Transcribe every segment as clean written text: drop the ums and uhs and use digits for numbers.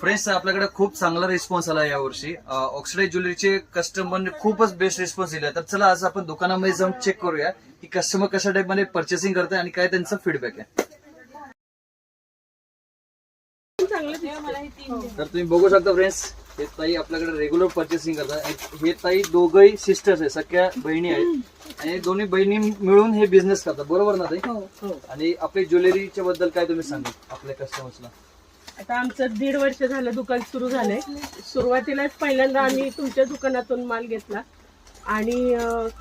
Friends आपल्याकडे खूप चांगला रिस्पॉन्स आला यावर्षी. ऑक्सिडाइज ज्वेलरीचे कस्टमरने खूपच बेस्ट रिस्पॉन्स दिला. तर चला आज आपण दुकानामध्ये जाऊन चेक करूया की कस्टमर कशा टाइप मध्ये परचेसिंग करताय आणि काय त्यांचा फीडबॅक आहे. तर तुम्ही बघू शकता फ्रेंड्स, हे ताई आपल्याकडे रेग्युलर परचेसिंग करतात. हे ताई दोघही सिस्टर्स आहेत, सख्या बहिणी आहेत आणि दोन्ही बहिणी मिळून हे बिझनेस करतात, बरोबर ना ताई? आणि आपली ज्वेलरीच्या बद्दल काय तुम्ही सांगा आपल्या कस्टमर्सला? आता आमचं 1.5 वर्ष झालं दुकान सुरू झालंय. सुरुवातीलाच पहिल्यांदा आम्ही तुमच्या दुकानातून माल घेतला आणि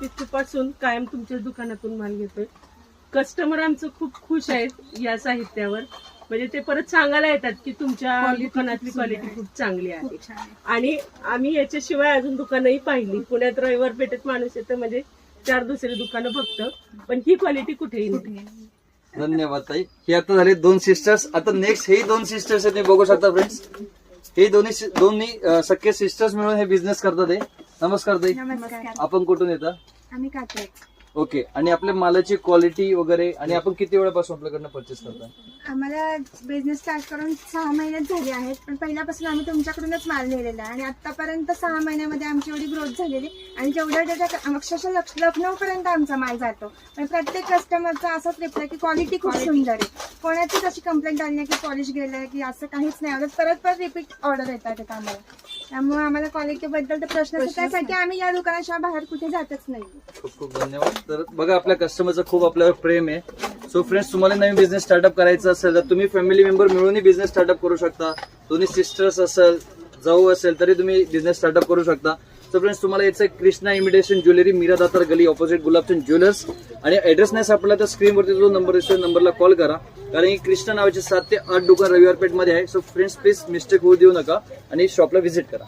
तिथपासून कायम तुमच्याच दुकानातून माल घेतोय. कस्टमर आमचं खूप खुश आहेत या साहित्यावर. म्हणजे ते परत सांगायला येतात की तुमच्या दुकानातली क्वालिटी खूप चांगली आहे. आणि आम्ही याच्याशिवाय अजून दुकानंही पाहिली. पुण्यात रविवार पेठेत माणूस येतं म्हणजे 4 दुसरी दुकानं बघतं, पण ही क्वालिटी कुठेही नाही. धन्यवाद ताई. हे आता झाले 2 सिस्टर्स. आता नेक्स्ट हे 2 सिस्टर्स आहेत, बघू शकता फ्रेंड्स. हे दोन्ही सख्खे सिस्टर्स मिळून हे बिझनेस करतात. हे नमस्कार ताई. नमस्कार. आपण कुठून येता? आम्ही कात्रज. ओके. आणि आपल्या मालाची क्वालिटी वगैरे आणि आपण किती वेळापासून आपल्याकडनं परचेस करता? आम्हाला बिझनेस स्टार्ट करून 6 महिन्यात झाले आहेत, पण पहिल्यापासून आम्ही तुमच्याकडूनच माल नेलेला आहे आणि आतापर्यंत 6 महिन्यामध्ये आमची एवढी ग्रोथ झालेली आणि जेवढं अक्षरशः लखनौपर्यंत आमचा माल जातो. पण प्रत्येक कस्टमरचा असाच रिप्लाय की क्वालिटी खूप सुंदर आहे. कोणाचीच अशी कंप्लेंट आली नाही की पॉलिश गेलंय की असं काहीच नाही आलं. परत रिपीट ऑर्डर येतात आम्हाला. त्यामुळे आम्हाला क्वालिटीबद्दल तर प्रश्न त्यासाठी आम्ही या दुकानाशिवाय बाहेर कुठे जातच नाही. खूप खूप धन्यवाद. तर बघा, आपल्या कस्टमरचं खूप आपल्यावर प्रेम आहे. सो फ्रेंड्स, तुम्हाला नवीन बिझनेस स्टार्टअप करायचा असेल तर तुम्ही फॅमिली मेंबर मिळूनही बिझनेस स्टार्टअप करू शकता. दोन्ही सिस्टर्स असेल, जाऊ असेल तरी तुम्ही बिझनेस स्टार्टअप करू शकता. सो फ्रेंड्स, तुम्हाला याचं कृष्णा इमिटेशन ज्वेलरी, मीरा दातार गली ऑपोजिट गुलाबचंद ज्वेलर्स. आणि ऍड्रेस नाही सापडला तर स्क्रीनवरती जो नंबर दिसतो नंबरला कॉल करा, कारण ही कृष्णा नावाचे 7 ते 8 दुकान रविवार पेठ मध्ये आहे. सो फ्रेंड्स, प्लीज मिस्टेक होऊ देऊ नका आणि शॉपला व्हिजिट करा.